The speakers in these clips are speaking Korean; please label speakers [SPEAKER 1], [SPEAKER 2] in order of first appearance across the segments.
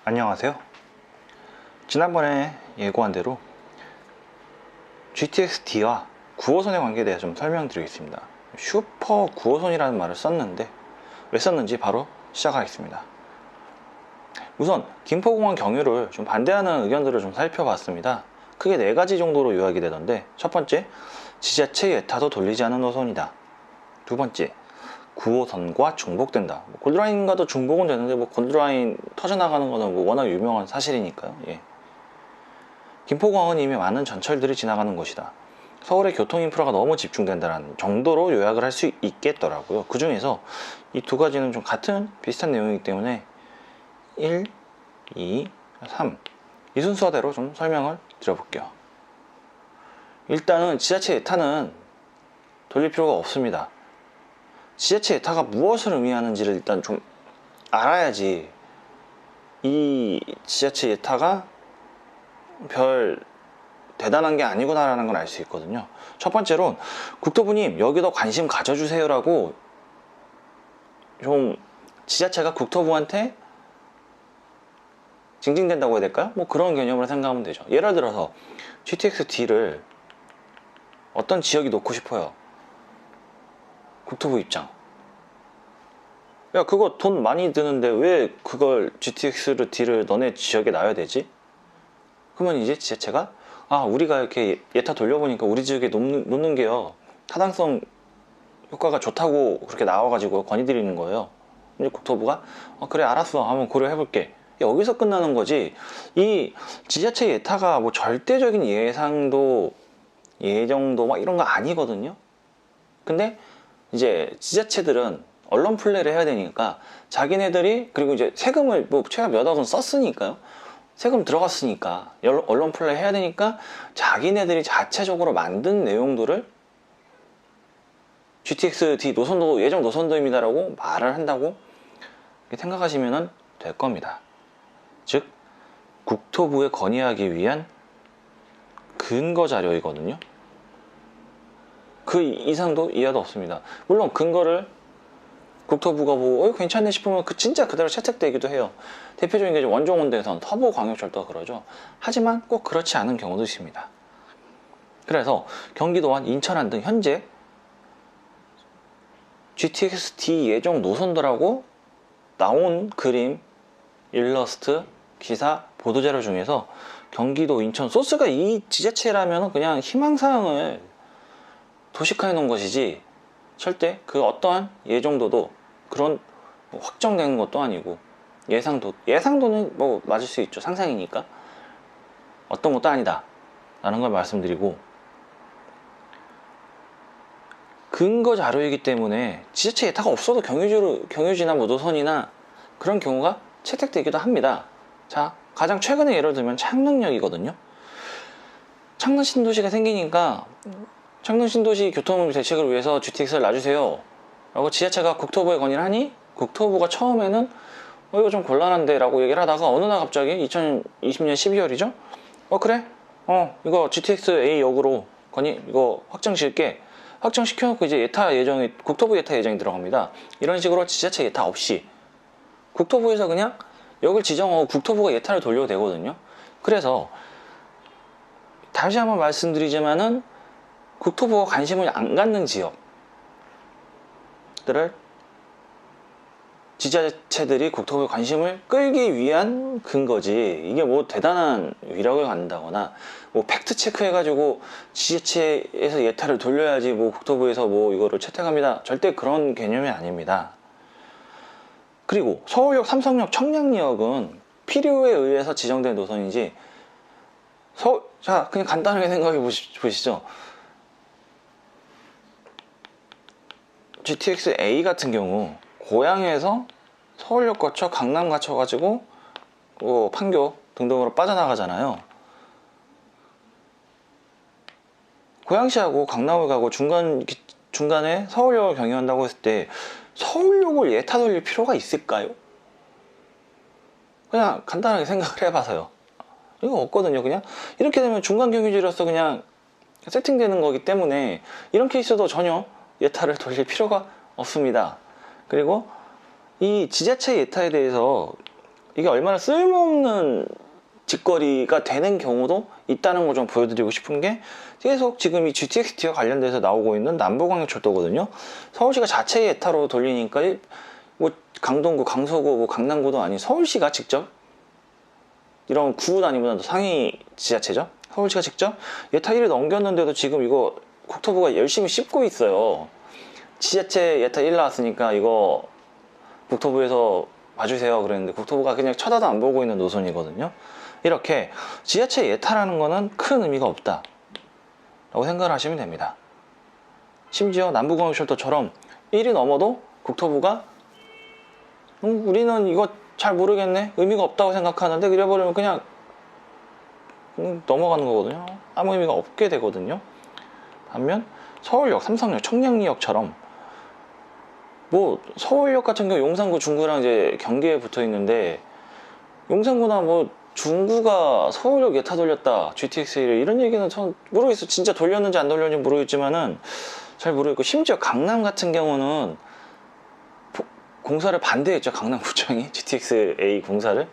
[SPEAKER 1] 안녕하세요. 지난번에 예고한 대로 GTX-D와 9호선의 관계에 대해 좀 설명드리겠습니다. 슈퍼 9호선이라는 말을 썼는데 왜 썼는지 바로 시작하겠습니다. 우선 김포공항 경유를 좀 반대하는 의견들을 좀 살펴봤습니다. 크게 4가지 정도로 요약이 되던데, 첫 번째, 지자체 예타도 돌리지 않은 노선이다. 두 번째, 9호선과 중복된다. 골드라인과도 중복은 되는데 골드라인 터져나가는 거는 워낙 유명한 사실이니까요. 김포공항은 이미 많은 전철들이 지나가는 곳이다. 서울의 교통 인프라가 너무 집중된다는 정도로 요약을 할 수 있겠더라고요. 그 중에서 이 두 가지는 좀 같은 비슷한 내용이기 때문에 1, 2, 3 이 순서대로 좀 설명을 드려볼게요. 일단은 지자체 예타는 돌릴 필요가 없습니다. 지자체 예타가 무엇을 의미하는지를 일단 좀 알아야지 이 지자체 예타가 별 대단한 게 아니구나 라는 걸 알 수 있거든요. 첫 번째로 국토부님 여기도 관심 가져주세요 라고 좀 지자체가 국토부한테 징징댄다고 해야 될까요? 그런 개념으로 생각하면 되죠. 예를 들어서 GTX-D를 어떤 지역이 놓고 싶어요. 국토부 입장, 야 그거 돈 많이 드는데 왜 그걸 GTX-D를 너네 지역에 놔야 되지? 그러면 이제 지자체가 우리가 이렇게 예타 돌려보니까 우리 지역에 놓는 게요 타당성 효과가 좋다고 그렇게 나와가지고 건의드리는 거예요. 이제 국토부가 그래 알았어 한번 고려해볼게. 여기서 끝나는 거지. 이 지자체 예타가 절대적인 예상도 예정도 이런 거 아니거든요. 근데 이제 지자체들은 언론 플레이를 해야 되니까 자기네들이, 그리고 이제 세금을 최하 몇 억은 썼으니까요. 세금 들어갔으니까 언론 플레이 해야 되니까 자기네들이 자체적으로 만든 내용들을 GTX-D 노선도 예정 노선도입니다라고 말을 한다고 생각하시면 될 겁니다. 즉 국토부에 건의하기 위한 근거 자료이거든요. 그 이상도 이하도 없습니다. 물론 근거를 국토부가 보고 괜찮네 싶으면 진짜 그대로 채택되기도 해요. 대표적인 게 원종원대선, 터보광역철도가 그러죠. 하지만 꼭 그렇지 않은 경우도 있습니다. 그래서 경기도와 인천안 등 현재 GTX-D 예정 노선들하고 나온 그림, 일러스트, 기사, 보도자료 중에서 경기도, 인천 소스가 이 지자체라면 그냥 희망사항을 도식화해 놓은 것이지 절대 그 어떠한 예정도도 그런 확정된 것도 아니고 예상도는 맞을 수 있죠. 상상이니까 어떤 것도 아니다 라는 걸 말씀드리고, 근거 자료이기 때문에 지자체 예타가 없어도 경유지나 노선이나 그런 경우가 채택되기도 합니다. 자, 가장 최근에 예를 들면 창릉역이거든요. 창릉 신도시가 생기니까 창릉 신도시 교통 대책을 위해서 GTX를 놔주세요 라고 지자체가 국토부에 건의를 하니, 국토부가 처음에는 이거 좀 곤란한데 라고 얘기를 하다가 어느 날 갑자기 2020년 12월이죠 그래 이거 GTX-A 역으로 이거 확정 지을게, 확정시켜놓고 이제 국토부 예타 예정이 들어갑니다. 이런 식으로 지자체 예타 없이 국토부에서 그냥 역을 지정하고 국토부가 예타를 돌려도 되거든요. 그래서 다시 한번 말씀드리지만은 국토부가 관심을 안 갖는 지역들을 지자체들이 국토부의 관심을 끌기 위한 근거지, 이게 대단한 위력을 갖는다거나 팩트 체크 해가지고 지자체에서 예타를 돌려야지 국토부에서 이거를 채택합니다, 절대 그런 개념이 아닙니다. 그리고 서울역, 삼성역, 청량역은 필요에 의해서 지정된 노선이지, 자 그냥 간단하게 생각해 보시죠. GTX-A 같은 경우 고양에서 서울역 거쳐 강남 거쳐가지고 판교 등등으로 빠져나가잖아요. 고양시하고 강남을 가고 중간에 서울역을 경유한다고 했을 때 서울역을 예타 돌릴 필요가 있을까요? 그냥 간단하게 생각을 해봐서요. 이거 없거든요. 그냥 이렇게 되면 중간 경유지로서 그냥 세팅되는 거기 때문에 이런 케이스도 전혀 예타를 돌릴 필요가 없습니다. 그리고 이 지자체 예타에 대해서 이게 얼마나 쓸모없는 직거리가 되는 경우도 있다는 걸 좀 보여드리고 싶은 게, 계속 지금 이 GTX-T와 관련돼서 나오고 있는 남부광역철도거든요. 서울시가 자체 예타로 돌리니까 뭐 강동구, 강서구, 뭐 강남구도 아닌 서울시가 직접, 이런 구 단위보다도 상위 지자체죠, 서울시가 직접 예타 1을 넘겼는데도 지금 이거 국토부가 열심히 씹고 있어요. 지자체 예타 1 나왔으니까 이거 국토부에서 봐주세요 그랬는데 국토부가 그냥 쳐다도 안 보고 있는 노선이거든요. 이렇게 지자체 예타라는 거는 큰 의미가 없다 라고 생각을 하시면 됩니다. 심지어 남부광역철도처럼 1이 넘어도 국토부가 우리는 이거 잘 모르겠네, 의미가 없다고 생각하는데, 그래버리면 그냥 넘어가는 거거든요. 아무 의미가 없게 되거든요. 반면 서울역, 삼성역, 청량리역처럼, 뭐 서울역 같은 경우 용산구, 중구랑 이제 경기에 붙어 있는데, 용산구나 뭐 중구가 서울역 예타 돌렸다, GTX-A를, 이런 얘기는 전 모르겠어요. 진짜 돌렸는지 안 돌렸는지 모르겠지만은 잘 모르겠고, 심지어 강남 같은 경우는 공사를 반대했죠, 강남구청이 GTX-A 공사를.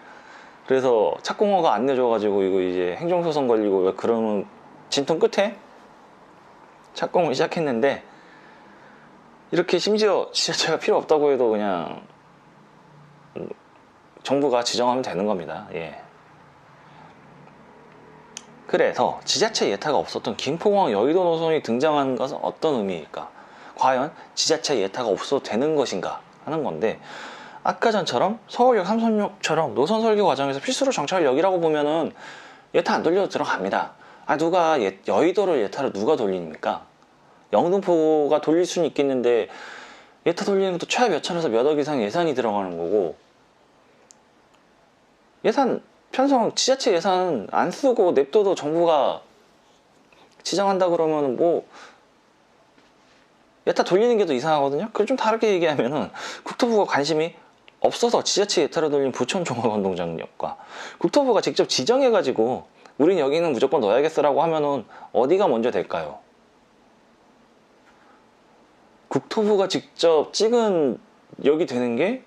[SPEAKER 1] 그래서 착공허가 안 내줘가지고 이거 이제 행정소송 걸리고, 그러면 진통 끝에 착공을 시작했는데, 이렇게 심지어 지자체가 필요 없다고 해도 그냥 정부가 지정하면 되는 겁니다. 예. 그래서 지자체 예타가 없었던 김포공항 여의도 노선이 등장하는 것은 어떤 의미일까? 과연 지자체 예타가 없어도 되는 것인가 하는 건데, 아까 전처럼 서울역, 삼성역처럼 노선 설계 과정에서 필수로 정착을 여기라고 보면은 예타 안 돌려도 들어갑니다. 누가 여의도를 예타로 누가 돌립니까? 영등포가 돌릴 수는 있겠는데, 예타 돌리는 것도 최하 몇 천에서 몇 억 이상 예산이 들어가는 거고, 예산 편성, 지자체 예산 안 쓰고 냅둬도 정부가 지정한다 그러면 뭐 예타 돌리는 게 더 이상하거든요. 그걸 좀 다르게 얘기하면은, 국토부가 관심이 없어서 지자체 예타로 돌린 부천 종합운동장역과 국토부가 직접 지정해가지고 우린 여기는 무조건 넣어야겠어라고 하면은 어디가 먼저 될까요? 국토부가 직접 찍은 역이 되는 게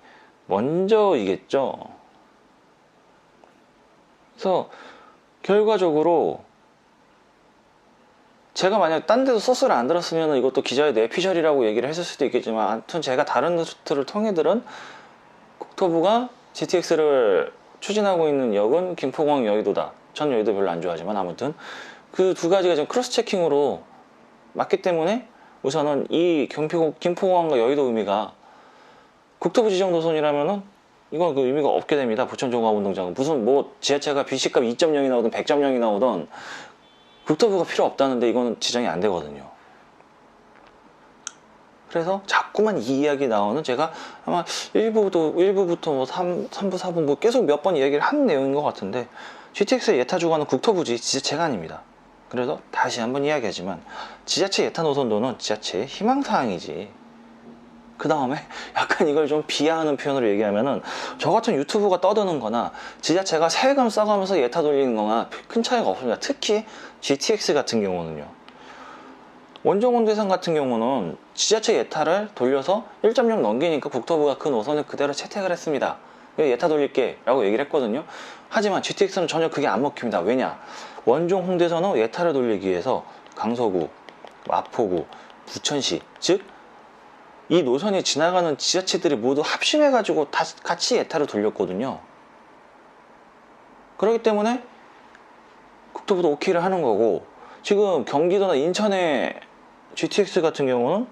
[SPEAKER 1] 먼저이겠죠. 그래서 결과적으로 제가 만약 딴 데서 소스를 안 들었으면 이것도 기자의 뇌피셜이라고 얘기를 했을 수도 있겠지만, 아무튼 제가 다른 루트를 통해 들은 국토부가 GTX를 추진하고 있는 역은 김포공항 여의도다. 전 여의도 별로 안 좋아하지만 아무튼 그 두 가지가 지금 크로스 체킹으로 맞기 때문에 우선은 이 김포공항과 여의도 의미가 국토부 지정 노선이라면은 이건 그 의미가 없게 됩니다. 부천종합운동장은 무슨 뭐 지하철가 BC값 2.0이 나오든 100.0이 나오든 국토부가 필요 없다는데 이거는 지정이 안 되거든요. 그래서 자꾸만 이 이야기 나오는, 제가 아마 1부부터 뭐 3부, 4부 뭐 계속 몇 번 이야기를 한 내용인 것 같은데, GTX의 예타 주관은 국토부지 지자체가 아닙니다. 그래서 다시 한번 이야기하지만, 지자체 예타 노선도는 지자체의 희망사항이지. 그 다음에 약간 이걸 좀 비하하는 표현으로 얘기하면은, 저 같은 유튜브가 떠드는 거나 지자체가 세금 써가면서 예타 돌리는 거나 큰 차이가 없습니다. 특히 GTX 같은 경우는요. 원종훈 대상 같은 경우는 지자체 예타를 돌려서 1.0 넘기니까 국토부가 그 노선을 그대로 채택을 했습니다. 예타 돌릴게 라고 얘기를 했거든요. 하지만 GTX는 전혀 그게 안 먹힙니다. 왜냐? 원종 홍대선은 예타를 돌리기 위해서 강서구, 마포구, 부천시, 즉 이 노선에 지나가는 지자체들이 모두 합심해가지고 다 같이 예타를 돌렸거든요. 그렇기 때문에 국토부도 오케이를 하는 거고, 지금 경기도나 인천의 GTX 같은 경우는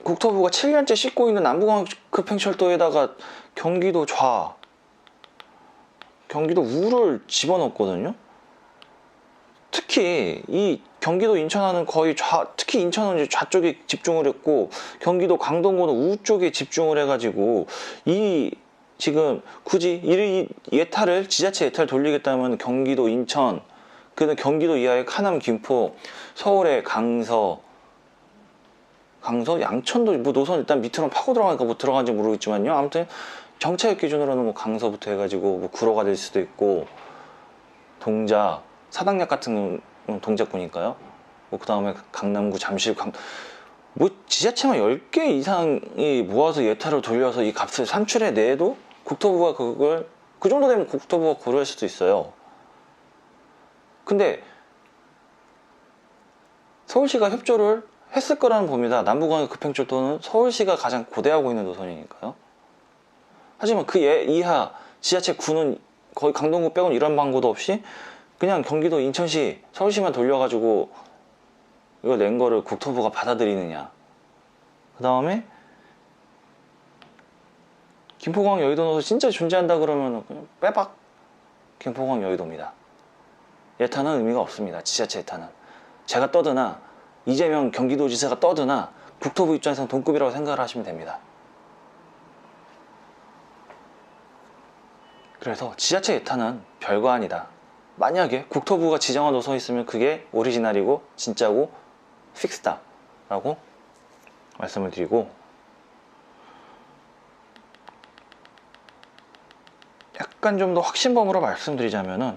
[SPEAKER 1] 국토부가 7년째 싣고 있는 남부광역 급행철도에다가 경기도 좌, 경기도 우를 집어넣었거든요. 특히 이 경기도 인천하는 거의 특히 인천은 이제 좌쪽에 집중을 했고, 경기도 강동구는 우 쪽에 집중을 해가지고, 이 지금 굳이 이 예타를, 지자체 예타를 돌리겠다면 경기도 인천, 그는 경기도 이하의 하남, 김포, 서울의 강서, 양천도 뭐 노선 일단 밑으로 파고 들어가니까 뭐 들어간지 모르겠지만요. 아무튼 정차역 기준으로는 뭐 강서부터 해가지고 뭐 구로가 될 수도 있고, 동작, 사당역 같은 동작구니까요. 뭐 그 다음에 강남구, 잠실, 뭐 지자체만 10개 이상이 모아서 예타를 돌려서 이 값을 산출해 내도 국토부가 그걸 그 정도 되면 국토부가 고려할 수도 있어요. 근데 서울시가 협조를 했을 거라는 봅니다. 남부광역 급행철도는 서울시가 가장 고대하고 있는 노선이니까요. 하지만 그 이하 지자체 구는 거의 강동구 빼고는 이런 방법도 없이 그냥 경기도, 인천시, 서울시만 돌려가지고 이거 낸 거를 국토부가 받아들이느냐. 그 다음에 김포공항 여의도 노선 진짜 존재한다 그러면 그냥 빼박 김포공항 여의도입니다. 예타는 의미가 없습니다. 지자체 예타는. 제가 떠드나 이재명 경기도지사가 떠드나 국토부 입장에서는 동급이라고 생각을 하시면 됩니다. 그래서 지자체 예타는 별거 아니다. 만약에 국토부가 지정한 노선이 있으면 그게 오리지널이고 진짜고 픽스다 라고 말씀을 드리고, 약간 좀 더 확신범으로 말씀드리자면은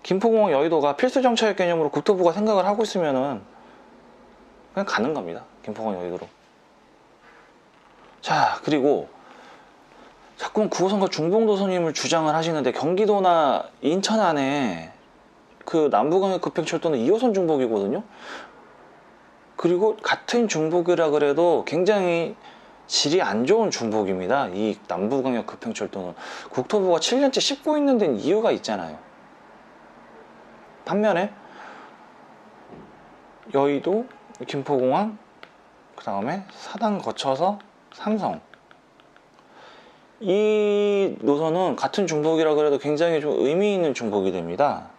[SPEAKER 1] 김포공항 여의도가 필수 정차역 개념으로 국토부가 생각을 하고 있으면은 그냥 가는 겁니다. 김포공항 여의도로. 자, 그리고 자꾸만 9호선과 중봉도선임을 주장을 하시는데 경기도나 인천 안에 그 남부광역 급행철도는 2호선 중복이거든요. 그리고 같은 중복이라 그래도 굉장히 질이 안 좋은 중복입니다. 이 남부광역 급행철도는 국토부가 7년째 씹고 있는 데는 이유가 있잖아요. 반면에 여의도, 김포공항, 그 다음에 사당 거쳐서 삼성, 이 노선은 같은 중복이라 그래도 굉장히 좀 의미 있는 중복이 됩니다.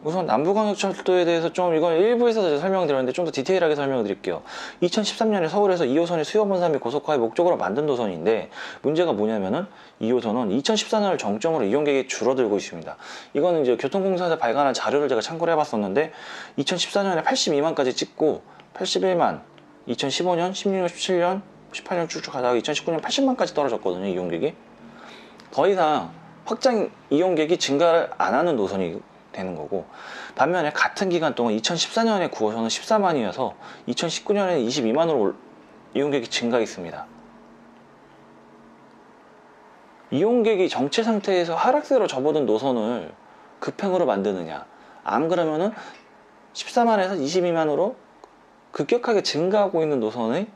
[SPEAKER 1] 우선 남부광역철도에 대해서 좀 이건 일부에서 설명드렸는데 좀 더 디테일하게 설명드릴게요. 2013년에 서울에서 2호선의 수요 분산 및 고속화의 목적으로 만든 노선인데, 문제가 뭐냐면은 2호선은 2014년을 정점으로 이용객이 줄어들고 있습니다. 이거는 이제 교통공사에서 발간한 자료를 제가 참고를 해봤었는데 2014년에 82만까지 찍고 81만, 2015년, 16년, 17년, 18년 쭉쭉 가다가 2019년 80만까지 떨어졌거든요. 이용객이 더 이상 확장 이용객이 증가를 안 하는 노선이 되는 거고, 반면에 같은 기간 동안 2014년에 9호선은 14만이어서 2019년에는 22만으로 이용객이 증가했습니다. 이용객이 정체 상태에서 하락세로 접어든 노선을 급행으로 만드느냐, 안 그러면은 14만에서 22만으로 급격하게 증가하고 있는 노선의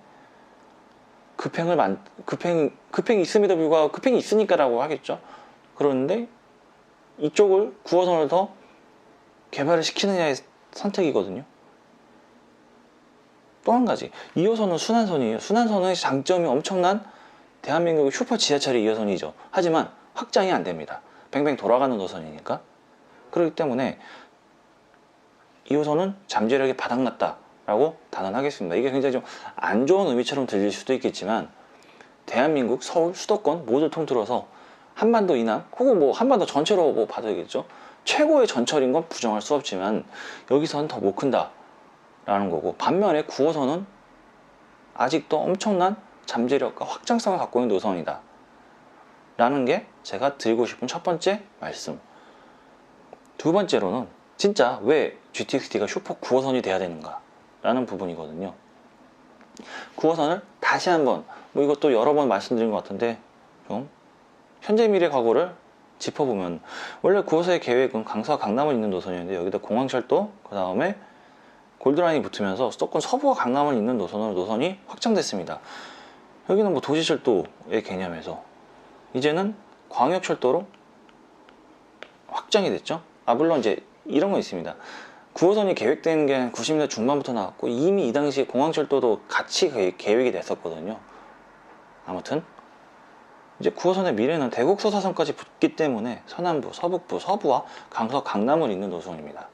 [SPEAKER 1] 급행이 있음에도 불구하고 급행이 있으니까라고 하겠죠. 그런데 이쪽을 9호선을 더 개발을 시키느냐의 선택이거든요. 또 한 가지, 2호선은 순환선이에요. 순환선의 장점이 엄청난 대한민국의 슈퍼 지하철의 2호선이죠. 하지만 확장이 안 됩니다. 뱅뱅 돌아가는 노선이니까. 그렇기 때문에 2호선은 잠재력이 바닥났다 라고 단언하겠습니다. 이게 굉장히 좀 안 좋은 의미처럼 들릴 수도 있겠지만, 대한민국 서울 수도권 모두 통틀어서 한반도 이남 혹은 뭐 한반도 전체로 뭐 봐도겠죠. 최고의 전철인 건 부정할 수 없지만 여기서는 더 못 큰다 라는 거고, 반면에 9호선은 아직도 엄청난 잠재력과 확장성을 갖고 있는 노선이다 라는 게 제가 드리고 싶은 첫 번째 말씀. 두 번째로는 진짜 왜 GTX-D가 슈퍼 9호선이 돼야 되는가 라는 부분이거든요. 9호선을 다시 한번, 뭐 이것도 여러 번 말씀드린 것 같은데 좀 현재 미래 과거를 짚어보면, 원래 9호선의 계획은 강서와 강남을 잇는 노선이었는데 여기다 공항철도, 그 다음에 골드라인이 붙으면서 수도권 서부와 강남을 잇는 노선으로 노선이 확장됐습니다. 여기는 뭐 도시철도의 개념에서 이제는 광역철도로 확장이 됐죠. 물론 이제 이런 거 있습니다. 9호선이 계획되는 게 90년대 중반부터 나왔고 이미 이 당시에 공항철도도 같이 계획이 됐었거든요. 아무튼 이제 9호선의 미래는 대곡 소사선까지 붙기 때문에 서남부, 서북부, 서부와 강서, 강남을 잇는 노선입니다.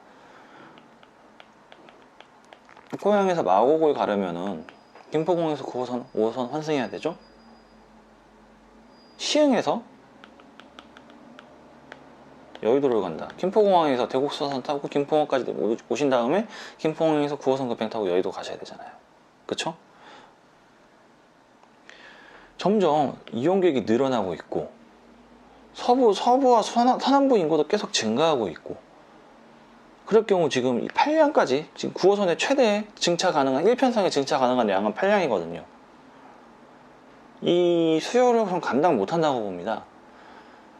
[SPEAKER 1] 고향에서 마곡을 가려면은 김포공항에서 9호선, 5호선 환승해야 되죠. 시흥에서 여의도를 간다. 김포공항에서 대곡 소사선 타고 김포공항까지 오신 다음에 김포공항에서 9호선 급행 타고 여의도 가셔야 되잖아요. 그쵸? 점점 이용객이 늘어나고 있고 서부와 서남부 인구도 계속 증가하고 있고, 그럴 경우 지금 이 8량까지 지금 9호선의 최대 증차 가능한 1편성에 증차 가능한 양은 8량이거든요. 이 수요를 감당 못한다고 봅니다.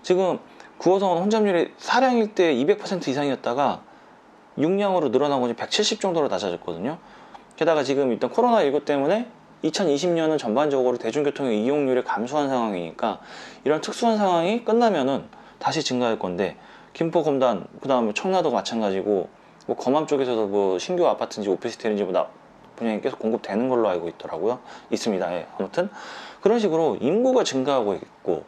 [SPEAKER 1] 지금 9호선 혼잡률이 4량일 때 200% 이상이었다가 6량으로 늘어나고 170 정도로 낮아졌거든요. 게다가 지금 일단 코로나19 때문에 2020년은 전반적으로 대중교통의 이용률이 감소한 상황이니까 이런 특수한 상황이 끝나면은 다시 증가할 건데, 김포, 검단, 그 다음에 청라도 마찬가지고, 뭐 검암 쪽에서도 뭐 신규 아파트인지 오피스텔인지 뭐 분양이 계속 공급되는 걸로 알고 있습니다. 예, 아무튼 그런 식으로 인구가 증가하고 있고,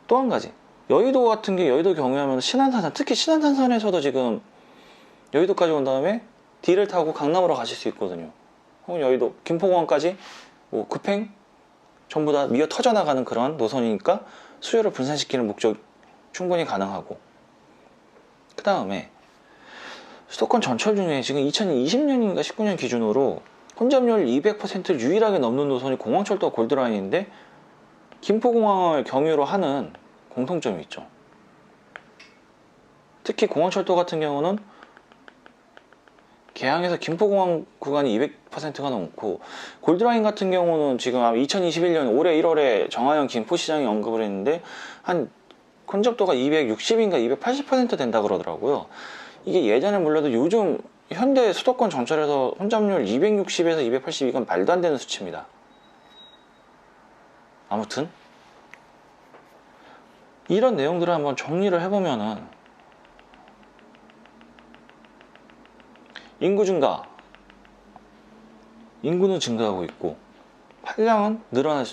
[SPEAKER 1] 또 한 가지, 여의도 같은 게, 여의도 경우에 하면 신안산선, 특히 신안산선에서도 지금 여의도까지 온 다음에 D를 타고 강남으로 가실 수 있거든요. 혹은 여의도, 김포공항까지 뭐 급행 전부 다 미어 터져 나가는 그런 노선이니까 수요를 분산시키는 목적 충분히 가능하고, 그 다음에 수도권 전철 중에 지금 2020년인가 19년 기준으로 혼잡률 200%를 유일하게 넘는 노선이 공항철도 골드라인인데, 김포공항을 경유로 하는 공통점이 있죠. 특히 공항철도 같은 경우는 개항에서 김포공항 구간이 200%가 넘고, 골드라인 같은 경우는 지금 2021년 올해 1월에 정하영 김포시장이 언급을 했는데 한 혼잡도가 260인가 280% 된다 그러더라고요. 이게 예전에 몰라도 요즘 현대 수도권 전철에서 혼잡률 260에서 280, 이건 말도 안 되는 수치입니다. 아무튼 이런 내용들을 한번 정리를 해보면은, 인구 증가, 인구는 증가하고 있고 8량은 늘어난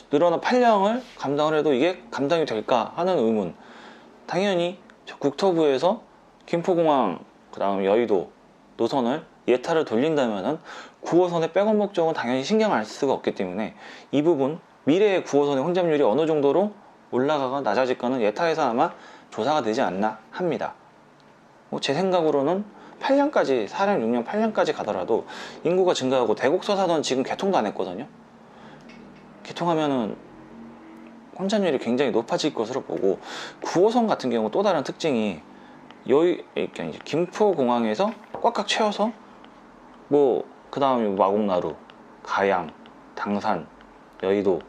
[SPEAKER 1] 8량을 감당을 해도 이게 감당이 될까 하는 의문. 당연히 국토부에서 김포공항, 그 다음 여의도 노선을 예타를 돌린다면은 9호선의 백업 목적은 당연히 신경을 안 쓸 수가 없기 때문에 이 부분, 미래의 9호선의 혼잡률이 어느 정도로 올라가거나 낮아질까는 예타에서 아마 조사가 되지 않나 합니다. 제 생각으로는 8량까지, 4량, 6량, 8량까지 가더라도 인구가 증가하고, 대곡 서사선 지금 개통도 안 했거든요. 개통하면은 혼잡률이 굉장히 높아질 것으로 보고, 9호선 같은 경우 또 다른 특징이 그러니까 이제 김포공항에서 꽉꽉 채워서 뭐 그 다음에 마곡나루, 가양, 당산, 여의도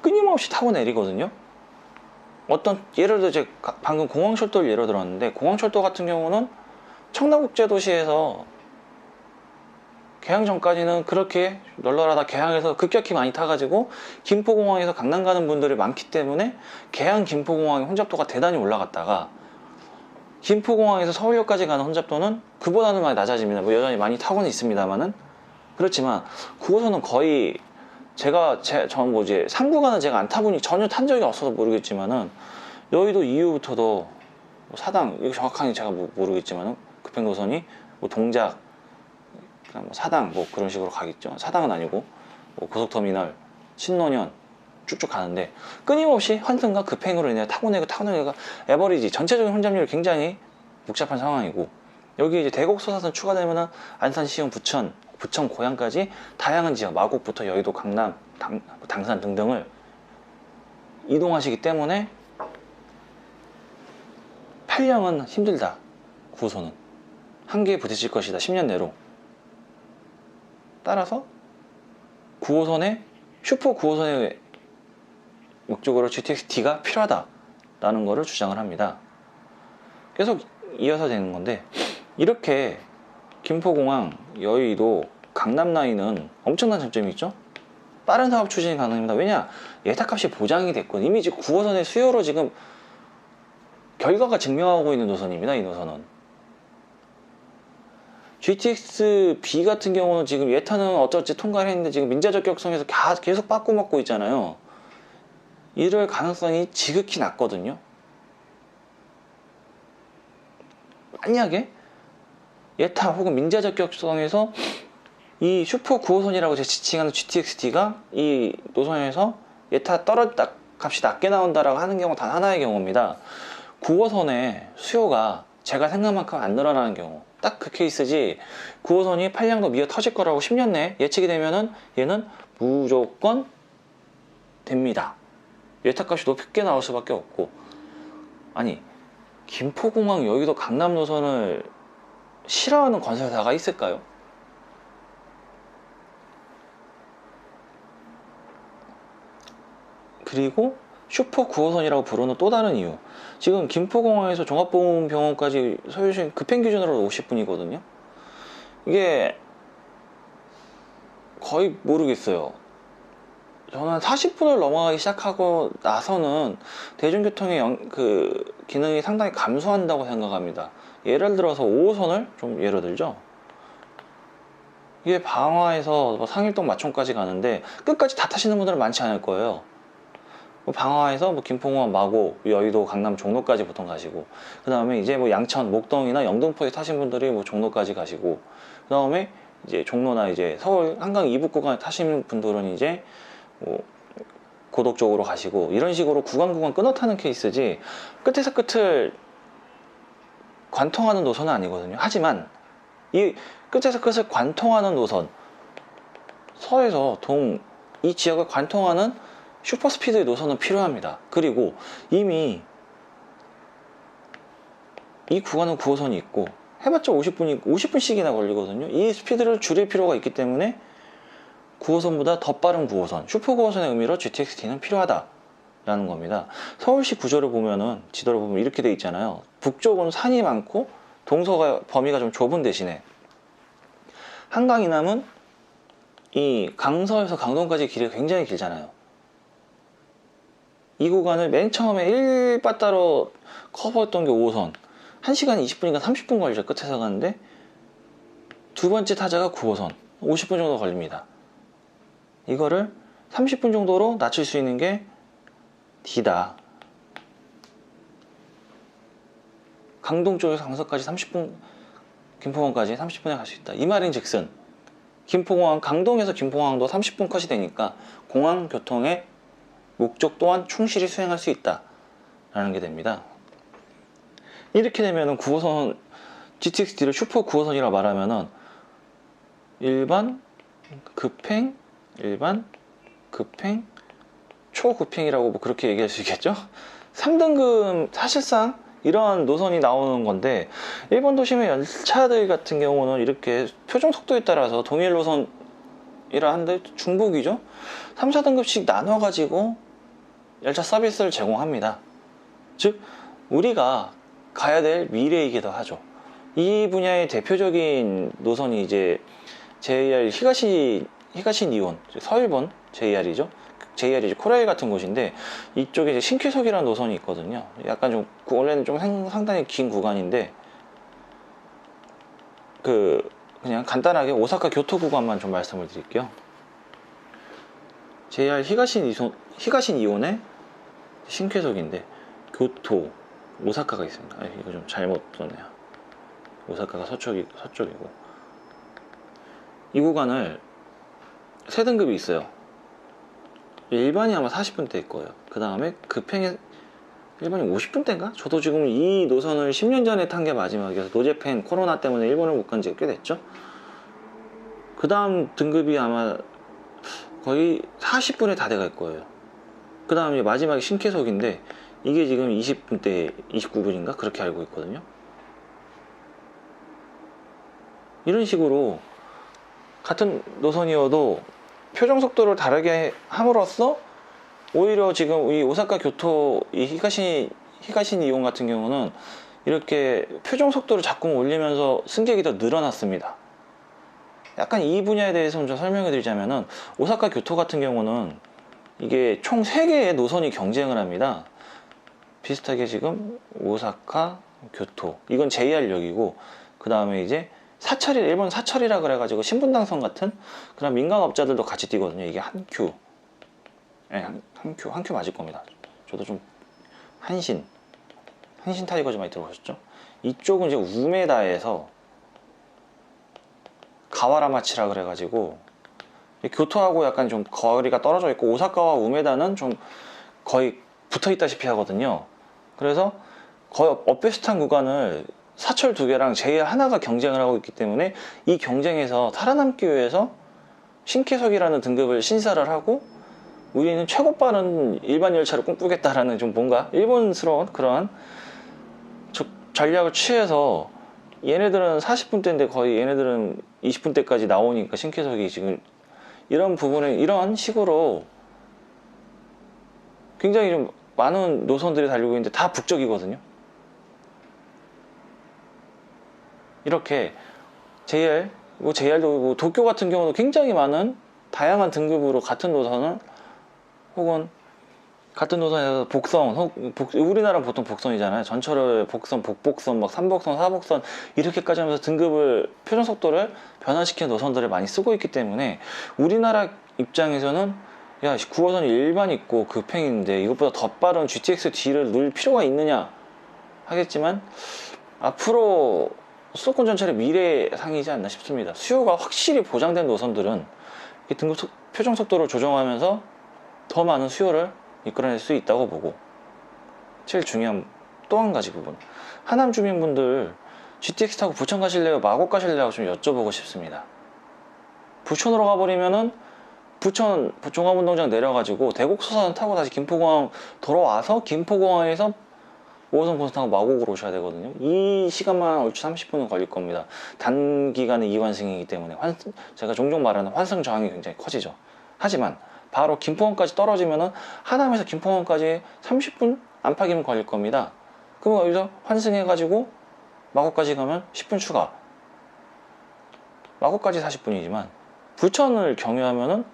[SPEAKER 1] 끊임없이 타고 내리거든요. 예를 들어 제가 방금 공항철도를 예로 들었는데, 공항철도 같은 경우는 청라국제도시에서 개항 전까지는 그렇게 널널하다, 개항에서 급격히 많이 타가지고 김포공항에서 강남 가는 분들이 많기 때문에 개항 김포공항의 혼잡도가 대단히 올라갔다가, 김포공항에서 서울역까지 가는 혼잡도는 그보다는 많이 낮아집니다. 뭐 여전히 많이 타고는 있습니다만은. 그렇지만 9호선은 거의, 저는 뭐 이제 3구간은 제가 안 타보니 전혀 탄 적이 없어서 모르겠지만은, 여의도 이후부터도 뭐 사당, 이거 정확하게 제가 모르겠지만은 급행 노선이 뭐 동작, 뭐 사당, 뭐 그런 식으로 가겠죠. 사당은 아니고 뭐 고속터미널, 신논현 쭉쭉 가는데 끊임없이 환승과 급행으로 인해 타고 내가 에버리지 전체적인 혼잡률이 굉장히 복잡한 상황이고, 여기 이제 대곡 소사선 추가되면은 안산, 시흥, 부천 고양까지 다양한 지역, 마곡부터 여의도, 강남, 당산 등등을 이동하시기 때문에 8량은 힘들다. 9호선은 한계에 부딪힐 것이다, 10년 내로. 따라서 9호선의 슈퍼 9호선의 목적으로 GTX-D가 필요하다라는 것을 주장을 합니다. 계속 이어서 되는 건데, 이렇게 김포공항, 여의도, 강남 라인은 엄청난 장점이 있죠. 빠른 사업 추진이 가능합니다. 왜냐? 예타값이 보장이 됐거든요. 이미 지금 9호선의 수요로 지금 결과가 증명하고 있는 노선입니다. 이 노선은. GTX-B 같은 경우는 지금 예타는 어쩌지 통과를 했는데 지금 민자적 격성에서 계속 빠꾸 먹고 있잖아요. 이럴 가능성이 지극히 낮거든요. 만약에 예타 혹은 민자적 격성에서 이 슈퍼 9호선이라고 제가 지칭하는 GTX-D가 이 노선에서 예타 값이 낮게 나온다라고 하는 경우 단 하나의 경우입니다. 9호선의 수요가 제가 생각한 만큼 안 늘어나는 경우, 딱 그 케이스지. 9호선이 8량도 미어 터질 거라고 10년 내에 예측이 되면은 얘는 무조건 됩니다. 예타값이 높게 나올 수밖에 없고, 아니 김포공항 여의도 강남 노선을 싫어하는 건설사가 있을까요? 그리고 슈퍼 9호선이라고 부르는 또 다른 이유, 지금 김포공항에서 종합보험병원까지 소요시간 급행 기준으로 50분이거든요 이게 거의 모르겠어요. 저는 40분을 넘어가기 시작하고 나서는 대중교통의 그 기능이 상당히 감소한다고 생각합니다. 예를 들어서 5호선을 좀 예로 들죠. 이게 방화에서 뭐 상일동 마촌까지 가는데 끝까지 다 타시는 분들은 많지 않을 거예요. 방화에서 뭐 김포공항 마고 여의도 강남 종로까지 보통 가시고, 그 다음에 이제 뭐 양천 목동이나 영등포에 타신 분들이 뭐 종로까지 가시고, 그 다음에 이제 종로나 이제 서울 한강 이북 구간에 타시는 분들은 이제 뭐 고덕 쪽으로 가시고, 이런 식으로 구간 끊어 타는 케이스지 끝에서 끝을 관통하는 노선은 아니거든요. 하지만 이 끝에서 끝을 관통하는 노선, 서에서 동 이 지역을 관통하는 슈퍼스피드의 노선은 필요합니다. 그리고 이미 이 구간은 9호선이 있고 해봤자 50분씩이나 걸리거든요. 이 스피드를 줄일 필요가 있기 때문에 9호선보다 더 빠른 9호선, 슈퍼 9호선의 의미로 GTX-T는 필요하다라는 겁니다. 서울시 구조를 보면은, 지도를 보면 이렇게 돼 있잖아요. 북쪽은 산이 많고 동서가 범위가 좀 좁은 대신에 한강 이남은 이 강서에서 강동까지 길이 굉장히 길잖아요. 이 구간을 맨 처음에 1빠따로 커버했던 게 5호선, 1시간 20분인가 30분 걸리죠. 끝에서 가는데 두 번째 타자가 9호선 50분 정도 걸립니다. 이거를 30분 정도로 낮출 수 있는 게 D다. 강동 쪽에서 강서까지 30분, 김포공항까지 30분에 갈 수 있다. 이 말인즉슨 김포공항, 강동에서 김포공항도 30분 컷이 되니까 공항 교통의 목적 또한 충실히 수행할 수 있다 라는 게 됩니다. 이렇게 되면은 9호선 GTX-D를 슈퍼 9호선이라 말하면은 일반, 급행, 일반, 급행, 초급행이라고 뭐 그렇게 얘기할 수 있겠죠. 3등급 사실상 이런 노선이 나오는 건데, 일본 도심의 열차들 같은 경우는 이렇게 표준 속도에 따라서 동일 노선이라 하는데 중복이죠. 3, 4등급씩 나눠 가지고 열차 서비스를 제공합니다. 즉 우리가 가야 될 미래이기도 하죠. 이 분야의 대표적인 노선이 이제 JR 히가신 이온, 서일본 JR이죠. JR이 이제 코레일 같은 곳인데, 이쪽에 이제 신쾌석이라는 노선이 있거든요. 약간 좀 원래는 좀 상당히 긴 구간인데, 그냥 간단하게 오사카 교토 구간만 좀 말씀을 드릴게요. JR 히가신 이온의 신쾌석인데 교토 오사카가 있습니다. 이거 좀 잘못 썼네요. 오사카가 서쪽이고, 이 구간을 세 등급이 있어요. 일반이 아마 40분대일 거예요. 그 다음에 급행에 일반이 50분대인가? 저도 지금 이 노선을 10년 전에 탄 게 마지막이어서, 노제팬 코로나 때문에 일본을 못 간 지가 꽤 됐죠. 그 다음 등급이 아마 거의 40분에 다 돼갈 거예요. 그 다음에 마지막에 신쾌석인데 이게 지금 20분대 29분인가 그렇게 알고 있거든요. 이런 식으로 같은 노선이어도 표정 속도를 다르게 함으로써 오히려 지금 이 오사카 교토 이 히가신 이온 같은 경우는 이렇게 표정 속도를 자꾸 올리면서 승객이 더 늘어났습니다. 약간 이 분야에 대해서 좀 설명해 드리자면은, 오사카 교토 같은 경우는 이게 총 3개의 노선이 경쟁을 합니다. 비슷하게 지금 오사카 교토, 이건 JR역이고, 그 다음에 이제 일본 사철이라 그래가지고 신분당선 같은 그런 민간업자들도 같이 뛰거든요. 이게 한큐, 한큐 맞을 겁니다. 저도 좀 한신 타이거즈 많이 들어보셨죠? 이쪽은 이제 우메다에서 가와라마치라 그래가지고 교토하고 약간 좀 거리가 떨어져 있고, 오사카와 우메다는 좀 거의 붙어 있다시피 하거든요. 그래서 거의 엇비슷한 구간을 사철 2개랑 JR 하나가 경쟁을 하고 있기 때문에, 이 경쟁에서 살아남기 위해서 신쾌석이라는 등급을 신사를 하고, 우리는 최고 빠른 일반 열차를 꿈꾸겠다라는 좀 뭔가 일본스러운 그런 전략을 취해서 얘네들은 40분대인데 거의 얘네들은 20분대까지 나오니까 신캐석이 지금 이런 부분에 이런 식으로 굉장히 좀 많은 노선들이 달리고 있는데 다 북적이거든요. 이렇게 JR, 뭐 JR도 뭐 도쿄 같은 경우도 굉장히 많은 다양한 등급으로 같은 노선을 혹은 같은 노선에서 복선, 우리나라는 보통 복선이잖아요. 전철을 복선, 복복선, 막 3복선, 4복선 이렇게까지 하면서 등급을 표준 속도를 변화시키는 노선들을 많이 쓰고 있기 때문에 우리나라 입장에서는 야 9호선이 일반 있고 급행인데 이것보다 더 빠른 GTX-D를 넣을 필요가 있느냐 하겠지만 앞으로 수도권 전철의 미래상이지 않나 싶습니다. 수요가 확실히 보장된 노선들은 이 등급 표준 속도를 조정하면서 더 많은 수요를 이끌어낼 수 있다고 보고, 제일 중요한 또 한 가지 부분, 하남 주민분들 GTX 타고 부천 가실래요? 마곡 가실래요? 좀 여쭤보고 싶습니다. 부천으로 가버리면은 부천 종합운동장 내려가지고 대곡소선 타고 다시 김포공항 돌아와서 김포공항에서 5호선 고속 타고 마곡으로 오셔야 되거든요. 이 시간만 얼추 30분은 걸릴 겁니다. 단기간의 이환승이기 때문에 제가 종종 말하는 환승 저항이 굉장히 커지죠. 하지만 바로 김포공항까지 떨어지면은 하남에서 김포공항까지 30분 안팎이면 걸릴 겁니다. 그럼 여기서 환승해가지고 마곡까지 가면 10분 추가. 마곡까지 40분이지만 부천을 경유하면은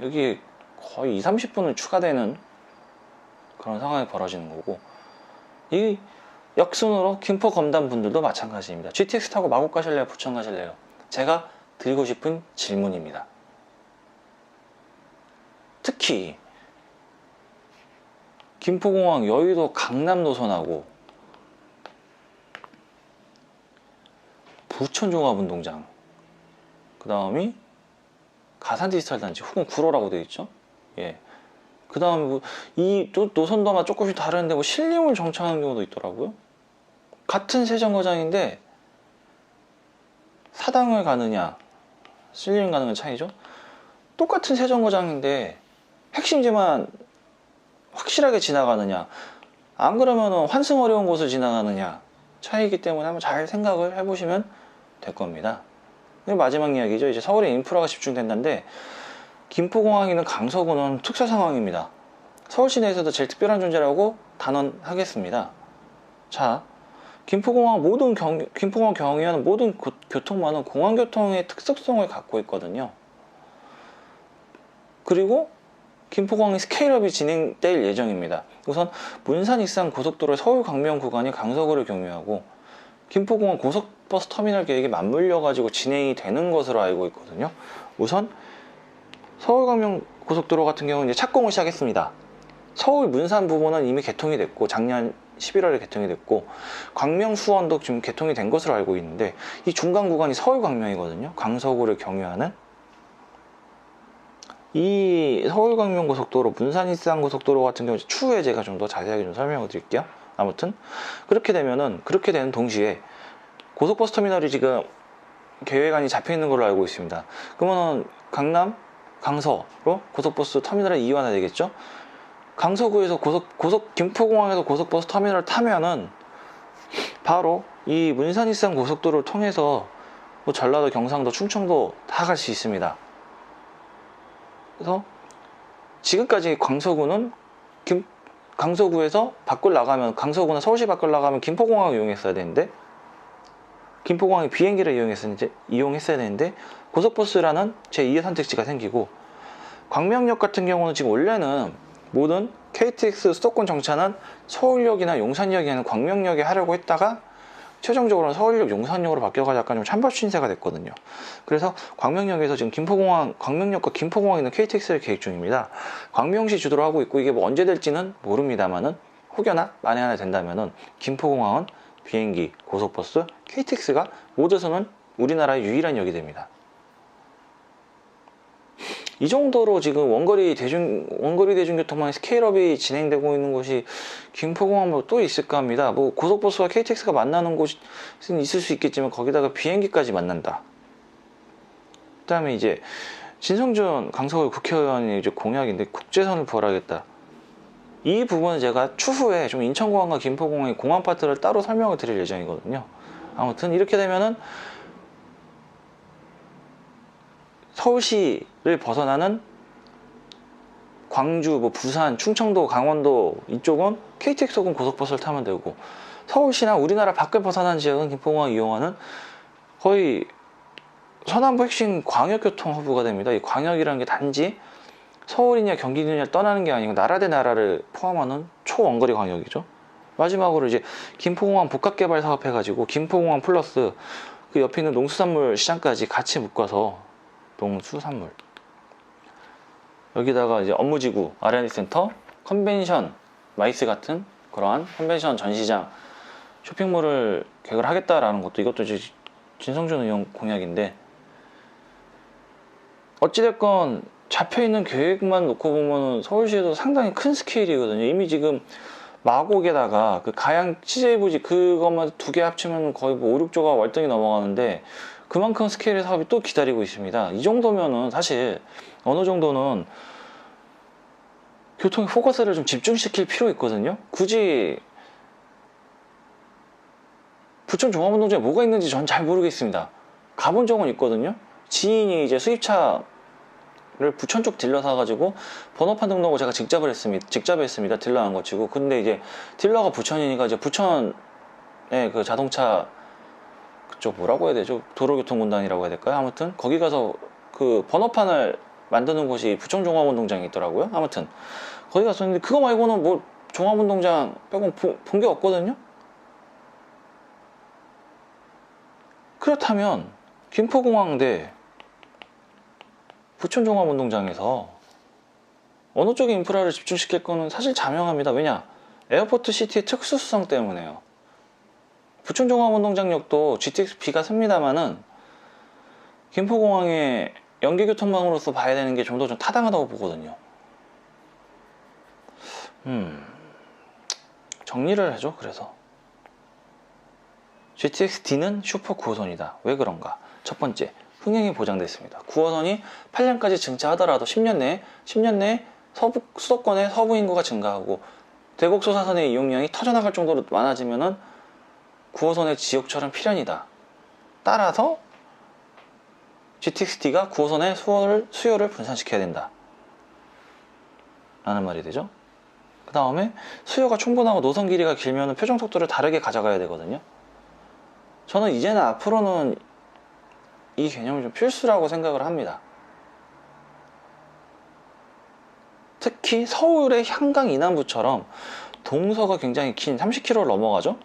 [SPEAKER 1] 여기 거의 2, 30분은 추가되는 그런 상황이 벌어지는 거고, 이 역순으로 김포 검단 분들도 마찬가지입니다. GTX 타고 마곡 가실래요? 부천 가실래요? 제가 드리고 싶은 질문입니다. 특히 김포공항, 여의도, 강남 노선하고 부천 종합운동장, 그 다음이 가산 디지털 단지 혹은 구로라고 되어 있죠. 예. 그 다음에 뭐 이 노선도 아마 조금씩 다른데 뭐 신림을 정차하는 경우도 있더라고요. 같은 세정거장인데 사당을 가느냐 신림 가는 건 차이죠. 똑같은 세정거장인데 핵심지만 확실하게 지나가느냐, 안 그러면 환승 어려운 곳을 지나가느냐 차이기 때문에 한번 잘 생각을 해보시면 될 겁니다. 마지막 이야기죠. 이제 서울에 인프라가 집중된다는데 김포공항에 있는 강서구는 특수 상황입니다. 서울 시내에서도 제일 특별한 존재라고 단언하겠습니다. 자, 김포공항 경유하는 모든 교통망은 공항교통의 특성을 갖고 있거든요. 그리고 김포공항의 스케일업이 진행될 예정입니다. 우선 문산 익산 고속도로의 서울 광명 구간이 강서구를 경유하고 김포공항 고속버스 터미널 계획이 맞물려 가지고 진행이 되는 것으로 알고 있거든요. 우선 서울 광명 고속도로 같은 경우는 이제 착공을 시작했습니다. 서울 문산 부분은 이미 개통이 됐고 작년 11월에 개통이 됐고 광명 수원도 지금 개통이 된 것으로 알고 있는데 이 중간 구간이 서울 광명이거든요. 강서구를 경유하는 이 서울 광명 고속도로, 문산 익산 고속도로 같은 경우 추후에 제가 좀 더 자세하게 좀 설명을 드릴게요. 아무튼 그렇게 되는 동시에 고속버스 터미널이 지금 계획안이 잡혀 있는 걸로 알고 있습니다. 그러면 강남, 강서로 고속버스 터미널을 이완해야 되겠죠. 강서구에서 김포공항에서 고속버스 터미널을 타면은 바로 이 문산 익산 고속도로를 통해서 뭐 전라도, 경상도, 충청도 다 갈 수 있습니다. 그래서 지금까지 강서구에서 밖을 나가면, 강서구나 서울시 밖을 나가면 김포공항을 이용했어야 되는데, 김포공항의 비행기를 이용했어야 되는데 고속버스라는 제2의 선택지가 생기고, 광명역 같은 경우는 지금 원래는 모든 KTX 수도권 정차는 서울역이나 용산역이 아닌 광명역에 하려고 했다가 최종적으로는 서울역, 용산역으로 바뀌어가지고 약간 좀 찬밥 신세가 됐거든요. 그래서 광명역에서 지금 광명역과 김포공항에 있는 KTX를 계획 중입니다. 광명시 주도로 하고 있고, 이게 뭐 언제 될지는 모릅니다만은 혹여나 만에 하나 된다면은 김포공항은 비행기, 고속버스, KTX가 모두서는 우리나라의 유일한 역이 됩니다. 이 정도로 지금 원거리 대중교통망의 스케일업이 진행되고 있는 곳이 김포공항 뭐 또 있을까 합니다. 뭐 고속버스와 KTX가 만나는 곳은 있을 수 있겠지만 거기다가 비행기까지 만난다. 그다음에 이제 진성준 강서구 국회의원이 이제 공약인데 국제선을 부활하겠다. 이 부분은 제가 추후에 좀 인천공항과 김포공항의 공항 파트를 따로 설명을 드릴 예정이거든요. 아무튼 이렇게 되면은 서울시를 벗어나는 광주, 뭐 부산, 충청도, 강원도 이쪽은 KTX 혹은 고속버스를 타면 되고, 서울시나 우리나라 밖을 벗어난 지역은 김포공항 이용하는 거의 서남부 핵심 광역교통 허브가 됩니다. 이 광역이라는 게 단지 서울이냐 경기도냐 떠나는 게 아니고 나라 대 나라를 포함하는 초원거리 광역이죠. 마지막으로 이제 김포공항 복합개발 사업 해가지고 김포공항 플러스 그 옆에 있는 농수산물 시장까지 같이 묶어서 농수산물, 여기다가 이제 업무지구, R&D 센터, 컨벤션, 마이스 같은 그러한 컨벤션 전시장, 쇼핑몰을 계획을 하겠다라는 것도, 이것도 이제 진성준 의원 공약인데, 어찌됐건 잡혀있는 계획만 놓고 보면 서울시에도 상당히 큰 스케일이거든요. 이미 지금 마곡에다가 그 가양 CJ부지 그것만 두 개 합치면 거의 뭐 5, 6조가 월등히 넘어가는데, 그만큼 스케일의 사업이 또 기다리고 있습니다. 이 정도면은 사실 어느 정도는 교통의 포커스를 좀 집중시킬 필요 있거든요. 굳이 부천 종합운동장에 뭐가 있는지 전 잘 모르겠습니다. 가본 적은 있거든요. 지인이 이제 수입차를 부천 쪽 딜러 사가지고 번호판 등록을 제가 직접 했습니다. 딜러 안 거치고. 근데 이제 딜러가 부천이니까 이제 부천에 그 자동차 그쪽 뭐라고 해야 되죠? 도로교통공단이라고 해야 될까요? 아무튼 거기 가서 그 번호판을 만드는 곳이 부천 종합운동장에 있더라고요. 아무튼 거기 갔었는데 그거 말고는 뭐 종합운동장 빼고 본 게 없거든요. 그렇다면 김포공항 대 부천 종합운동장에서 어느 쪽에 인프라를 집중시킬 거는 사실 자명합니다. 왜냐? 에어포트 시티의 특수성 때문에요. 부천 종합운동장역도 GTX-B가 씁니다만은 김포공항의 연계교통망으로서 봐야 되는 게 좀 더 좀 타당하다고 보거든요. 정리를 해줘. 그래서 GTX-D는 슈퍼 9호선이다. 왜 그런가? 첫 번째, 흥행이 보장됐습니다. 9호선이 8년까지 증차하더라도 10년 내에 수도권의 서부 인구가 증가하고 대곡소사선의 이용량이 터져나갈 정도로 많아지면은 9호선의 지역철은 필연이다. 따라서 GTX-D가 9호선의 수요를 분산시켜야 된다 라는 말이 되죠. 그 다음에 수요가 충분하고 노선 길이가 길면 표정 속도를 다르게 가져가야 되거든요. 저는 이제는 앞으로는 이 개념이 좀 필수라고 생각을 합니다. 특히 서울의 한강 이남부처럼 동서가 굉장히 긴 30km를 넘어가죠.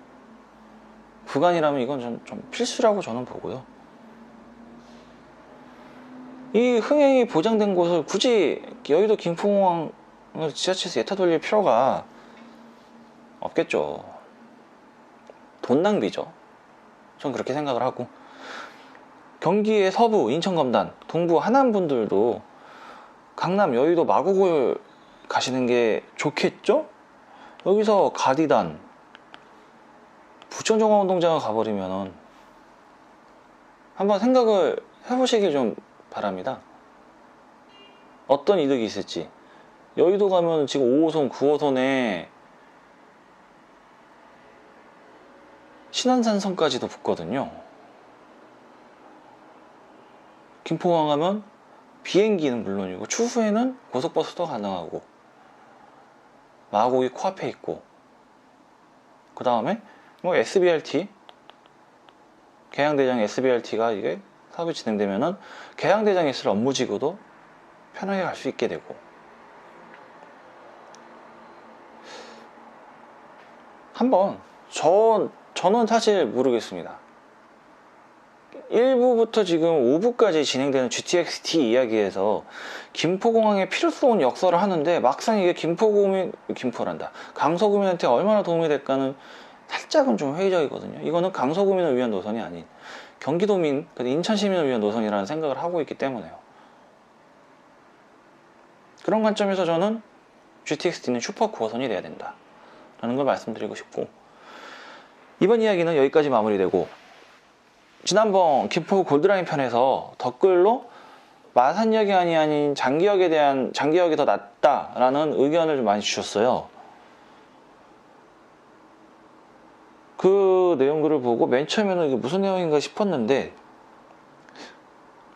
[SPEAKER 1] 구간이라면 이건 좀 필수라고 저는 보고요. 이 흥행이 보장된 곳을 굳이 여의도 김포공항을 지자체에서 예타 돌릴 필요가 없겠죠. 돈 낭비죠. 전 그렇게 생각을 하고, 경기의 서부, 인천 검단, 동부 하남 분들도 강남 여의도 마곡을 가시는 게 좋겠죠? 여기서 가디단, 부천 종합운동장을 가버리면은 한번 생각을 해보시길 좀 바랍니다. 어떤 이득이 있을지. 여의도 가면 지금 5호선, 9호선에 신안산선까지도 붙거든요. 김포공항 가면 비행기는 물론이고 추후에는 고속버스도 가능하고 마곡이 코앞에 있고, 그 다음에 뭐 SBRT, 계양대장 SBRT가 이게 사업이 진행되면은 계양대장에 있을 업무지구도 편하게 갈 수 있게 되고, 한번 저는 사실 모르겠습니다. 1부부터 지금 5부까지 진행되는 GTX-D 이야기에서 김포공항의 필요성은 역설을 하는데 막상 이게 강서구민한테 얼마나 도움이 될까는 살짝은 좀 회의적이거든요. 이거는 강서구민을 위한 노선이 아닌 경기도민, 인천시민을 위한 노선이라는 생각을 하고 있기 때문에요. 그런 관점에서 저는 GTX-D는 슈퍼 9호선이 돼야 된다 라는 걸 말씀드리고 싶고, 이번 이야기는 여기까지 마무리되고, 지난번 김포 골드라인 편에서 댓글로 마산역이 아닌 장기역이 더 낫다라는 의견을 좀 많이 주셨어요. 그 내용들을 보고 맨 처음에는 이게 무슨 내용인가 싶었는데,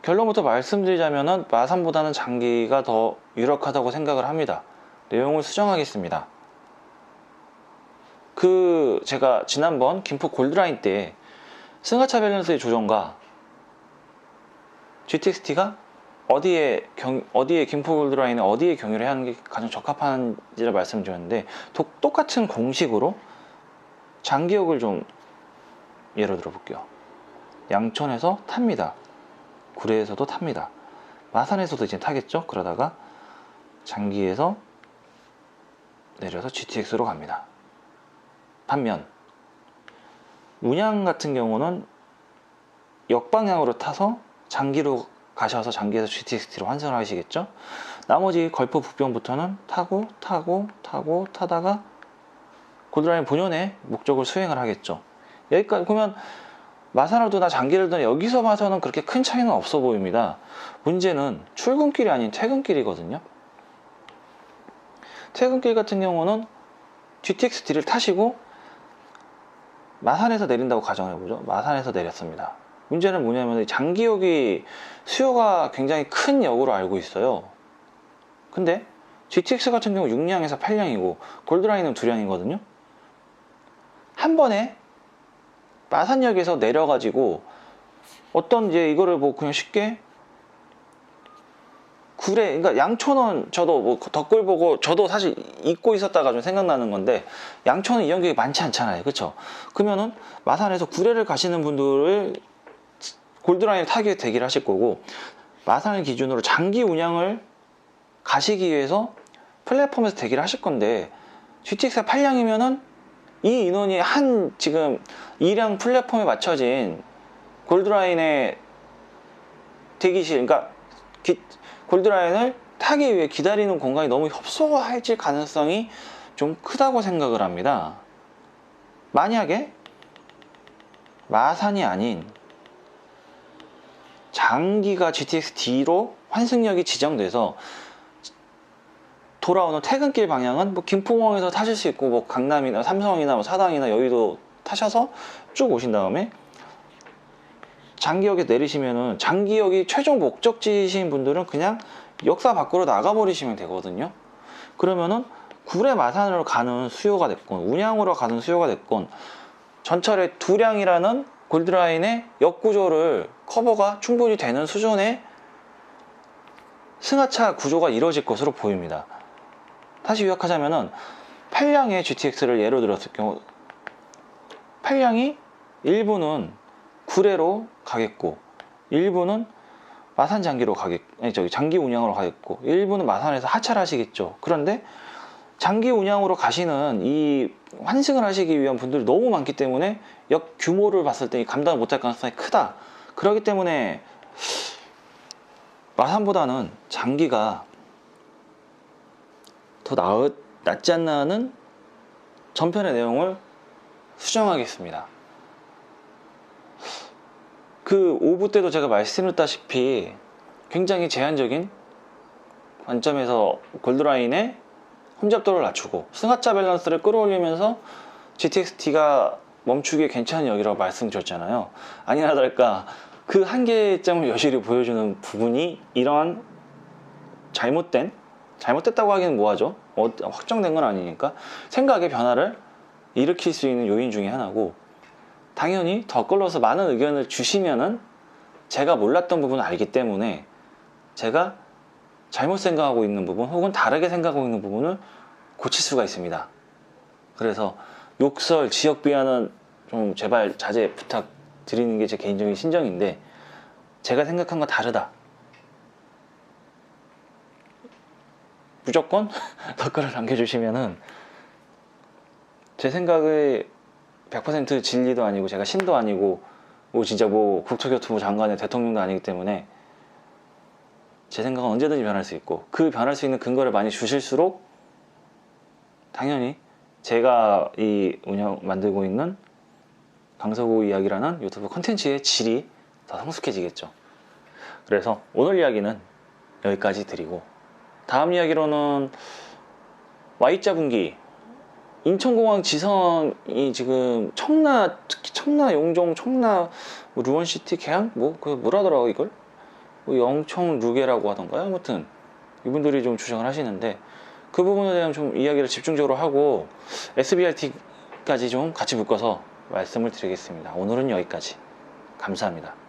[SPEAKER 1] 결론부터 말씀드리자면은 마산보다는 장기가 더 유력하다고 생각을 합니다. 내용을 수정하겠습니다. 제가 지난번 김포 골드라인 때 승하차 밸런스의 조정과 GTX-T가 어디에 김포 골드라인에 어디에 경유를 하는 게 가장 적합한지를 말씀드렸는데, 똑같은 공식으로 장기역을 좀 예로 들어 볼게요. 양천에서 탑니다. 구례에서도 탑니다. 마산에서도 이제 타겠죠. 그러다가 장기에서 내려서 GTX로 갑니다. 반면 운양 같은 경우는 역방향으로 타서 장기로 가셔서 장기에서 GTX-T로 환승을 하시겠죠. 나머지 걸포 북변부터는 타다가 골드라인 본연의 목적을 수행을 하겠죠. 여기까지 보면 마산을 두나 장기를 두나 여기서 봐서는 그렇게 큰 차이는 없어 보입니다. 문제는 출근길이 아닌 퇴근길이거든요. 퇴근길 같은 경우는 GTX-T를 타시고 마산에서 내린다고 가정해보죠. 마산에서 내렸습니다. 문제는 뭐냐면 장기역이 수요가 굉장히 큰 역으로 알고 있어요. 근데 GTX 같은 경우 6량에서 8량이고 골드라인은 2량이거든요. 한 번에 마산역에서 내려가지고 어떤 이제 이거를 뭐 그냥 쉽게 구례, 그러니까 양천은 저도 뭐 덧글 보고 저도 사실 잊고 있었다가 좀 생각나는 건데, 양천은 이용객이 많지 않잖아요. 그쵸? 그러면은 마산에서 구례를 가시는 분들을 골드라인을 타기 위해 대기를 하실 거고, 마산을 기준으로 장기 운양을 가시기 위해서 플랫폼에서 대기를 하실 건데, GTX가 8량이면은 이 인원이 지금 2량 플랫폼에 맞춰진 골드라인의 대기실, 그러니까 골드라인을 타기 위해 기다리는 공간이 너무 협소해질 가능성이 좀 크다고 생각을 합니다. 만약에 마산이 아닌 장기가 GTX-D로 환승역이 지정돼서 돌아오는 퇴근길 방향은 뭐 김포공항에서 타실 수 있고, 뭐 강남이나 삼성이나 뭐 사당이나 여의도 타셔서 쭉 오신 다음에 장기역에 내리시면은, 장기역이 최종 목적지이신 분들은 그냥 역사 밖으로 나가버리시면 되거든요. 그러면은 구례 마산으로 가는 수요가 됐건 운양으로 가는 수요가 됐건 전철의 2량이라는 골드라인의 역구조를 커버가 충분히 되는 수준의 승하차 구조가 이루어질 것으로 보입니다. 다시 요약하자면은 8량의 GTX를 예로 들었을 경우 8량이 일부는 구례로 가겠고, 일부는 마산 장기로 장기 운양으로 가겠고, 일부는 마산에서 하차를 하시겠죠. 그런데 장기 운양으로 가시는 이 환승을 하시기 위한 분들이 너무 많기 때문에 역 규모를 봤을 때 감당을 못할 가능성이 크다. 그렇기 때문에 마산보다는 장기가 더 낫지 않나 하는 전편의 내용을 수정하겠습니다. 그 5부 때도 제가 말씀드렸다시피 굉장히 제한적인 관점에서 골드라인의 혼잡도를 낮추고 승하차 밸런스를 끌어올리면서 GTX-T가 멈추기에 괜찮은 역이라고 말씀드렸잖아요. 아니나 다를까 그 한계점을 여실히 보여주는 부분이 이러한 잘못됐다고 하기는 뭐하죠? 확정된 건 아니니까 생각의 변화를 일으킬 수 있는 요인 중에 하나고, 당연히 덧글러서 많은 의견을 주시면은 제가 몰랐던 부분을 알기 때문에 제가 잘못 생각하고 있는 부분 혹은 다르게 생각하고 있는 부분을 고칠 수가 있습니다. 그래서 욕설, 지역 비하는 좀 제발 자제 부탁드리는 게 제 개인적인 신정인데, 제가 생각한 건 다르다, 무조건 댓글을 남겨주시면은 제 생각의 100% 진리도 아니고 제가 신도 아니고 뭐 진짜 뭐 국토교통부 장관의 대통령도 아니기 때문에 제 생각은 언제든지 변할 수 있고, 그 변할 수 있는 근거를 많이 주실수록 당연히 제가 이 만들고 있는 강서구 이야기라는 유튜브 컨텐츠의 질이 더 성숙해지겠죠. 그래서 오늘 이야기는 여기까지 드리고, 다음 이야기로는 Y자 분기 인천공항 지선이 지금 청라, 특히 청라 용종, 청라 뭐 루원시티 계양 그 뭐라더라고 이걸 뭐 영청 루게라고 하던가요. 아무튼 이분들이 좀 주장을 하시는데 그 부분에 대한 좀 이야기를 집중적으로 하고 SBRT까지 좀 같이 묶어서 말씀을 드리겠습니다. 오늘은 여기까지. 감사합니다.